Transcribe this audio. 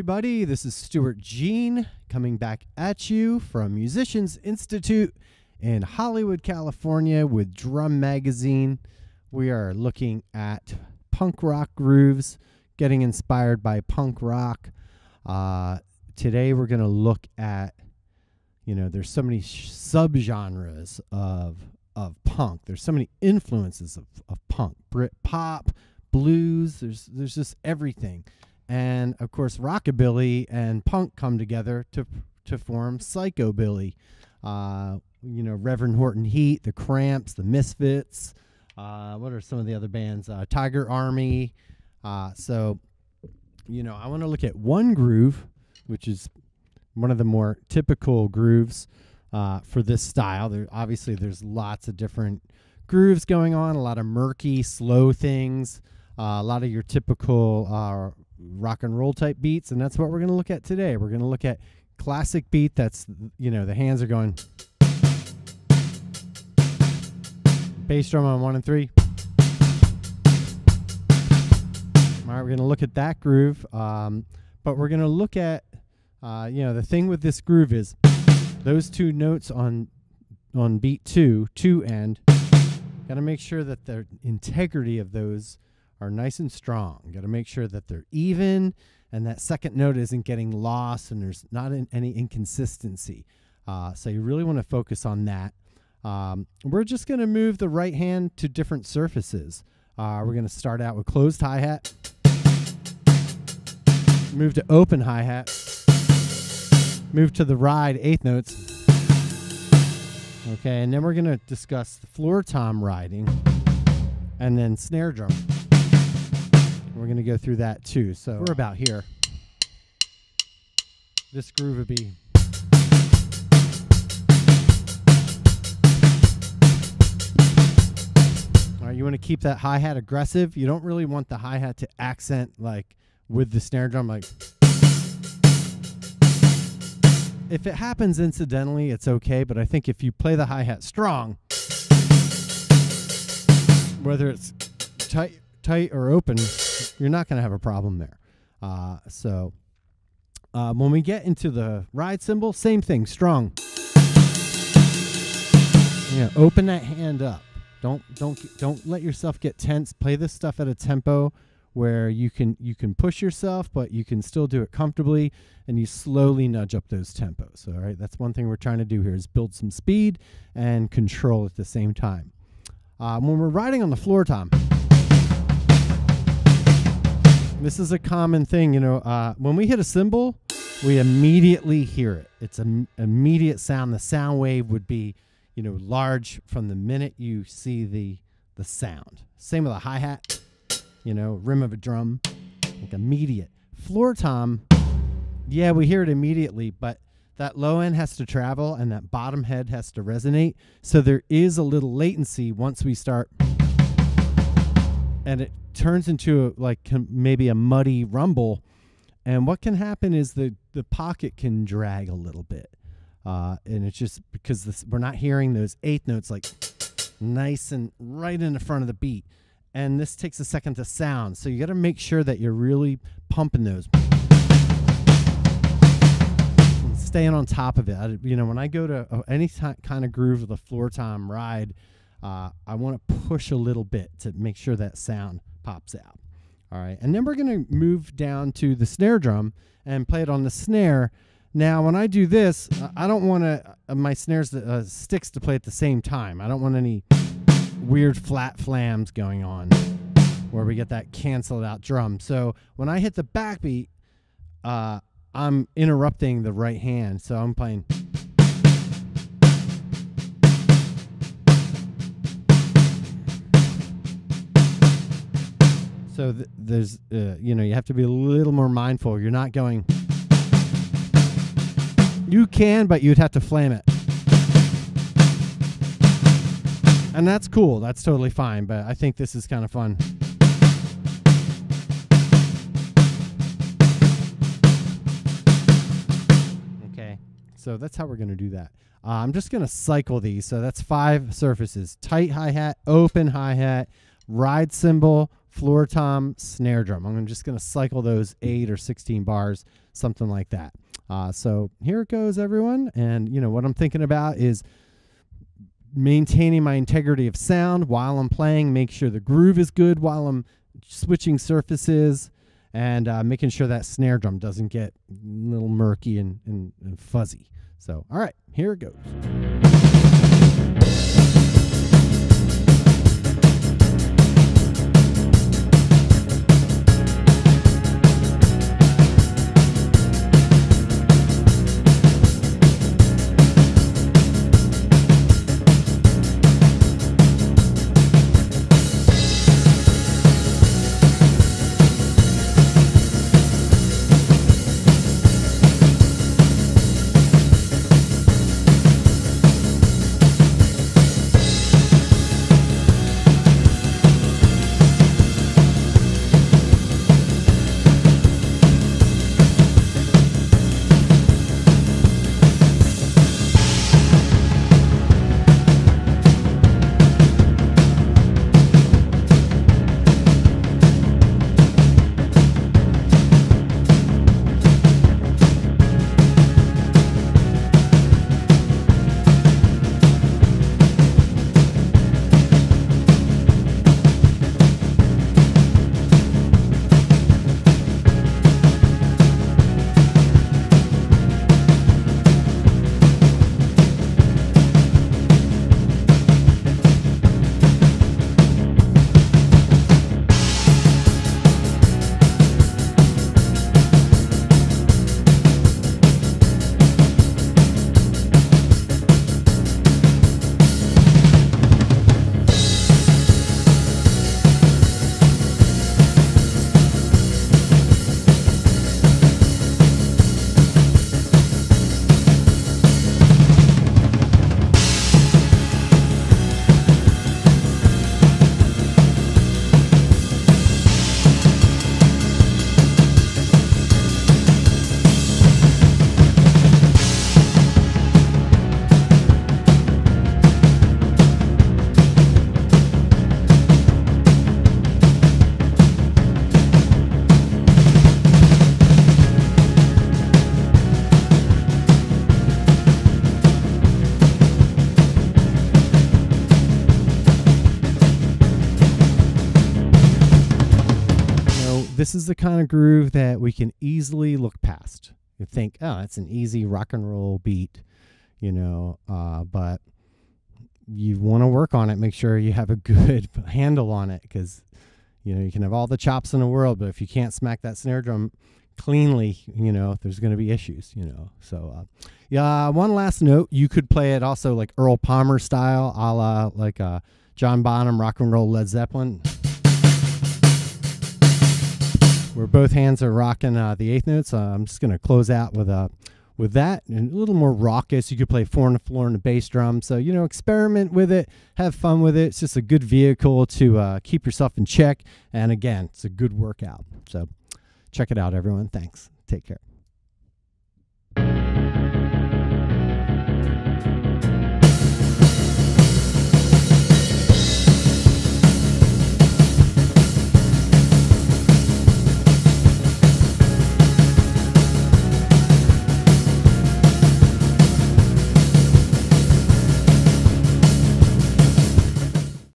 everybody. This is Stuart Jean coming back at you from Musicians Institute in Hollywood, California with Drum Magazine. We are looking at punk rock grooves, getting inspired by punk rock. Today we're going to look at, there's so many subgenres of punk. There's so many influences of punk. Brit pop, blues, there's just everything. And of course, rockabilly and punk come together to form psychobilly. Reverend Horton Heat, the Cramps, the Misfits. What are some of the other bands? Tiger Army. I want to look at one groove, which is one of the more typical grooves for this style. Obviously, there's lots of different grooves going on, a lot of murky, slow things, a lot of your typical rock and roll type beats, and that's what we're going to look at today. We're going to look at classic beat that's, the hands are going bass drum on 1 and 3. All right, we're going to look at that groove, but we're going to look at, the thing with this groove is those two notes on beat 2 end, got to make sure that the integrity of those are nice and strong. Got to make sure that they're even and that second note isn't getting lost and there's not any inconsistency. So you really want to focus on that. We're just going to move the right hand to different surfaces. We're going to start out with closed hi-hat, move to open hi-hat, move to the ride 8th notes. Okay, and then we're going to discuss the floor tom riding and then snare drum. We're going to go through that too. So we're about here. This groove would be. All right, you want to keep that hi-hat aggressive. You don't really want the hi-hat to accent like with the snare drum. Like, if it happens incidentally, it's okay. But I think if you play the hi-hat strong, whether it's tight or open, you're not going to have a problem there. When we get into the ride cymbal, same thing, strong. Open that hand up. Don't let yourself get tense. Play this stuff at a tempo where you can push yourself, but you can still do it comfortably, and you slowly nudge up those tempos. All right, that's one thing we're trying to do here is build some speed and control at the same time. When we're riding on the floor tom, this is a common thing, when we hit a cymbal, we immediately hear it. It's an immediate sound. The sound wave would be, large from the minute you see the sound. Same with a hi-hat, rim of a drum, like immediate. Floor tom, yeah, we hear it immediately, but that low end has to travel and that bottom head has to resonate. So there is a little latency once we start, and it turns into maybe a muddy rumble, and what can happen is the pocket can drag a little bit, and it's just because we're not hearing those 8th notes like nice and right in the front of the beat, and this takes a second to sound, so you got to make sure that you're really pumping those, and staying on top of it. When I go to any kind of groove with a floor tom ride, I want to push a little bit to make sure that sound pops out. All right, and then we're going to move down to the snare drum and play it on the snare. Now, when I do this, I don't want my snares sticks to play at the same time. I don't want any weird flat flams going on where we get that canceled out drum. So when I hit the backbeat, I'm interrupting the right hand. So I'm playing. So there's, you have to be a little more mindful. You're not going. You can, but you'd have to flame it. And that's cool. That's totally fine. But I think this is kind of fun. Okay. So that's how we're going to do that. I'm just going to cycle these. So that's 5 surfaces. Tight hi-hat, open hi-hat, ride cymbal, floor tom, snare drum. I'm just going to cycle those 8 or 16 bars, something like that. So here it goes, everyone. And, you know, what I'm thinking about is maintaining my integrity of sound while I'm playing, make sure the groove is good while I'm switching surfaces, and making sure that snare drum doesn't get a little murky and fuzzy. So, all right, here it goes. This is the kind of groove that we can easily look past. You think, oh, it's an easy rock and roll beat, you know, but you want to work on it. Make sure you have a good handle on it, because, you know, you can have all the chops in the world, but if you can't smack that snare drum cleanly, you know, there's going to be issues, you know. So, yeah, one last note, you could play it also like Earl Palmer style, a la like John Bonham, rock and roll, Led Zeppelin, where both hands are rocking the eighth notes. I'm just going to close out with that, and a little more raucous. You could play 4 on the floor and the bass drum. So, you know, experiment with it, have fun with it. It's just a good vehicle to keep yourself in check. And again, it's a good workout. So check it out, everyone. Thanks. Take care.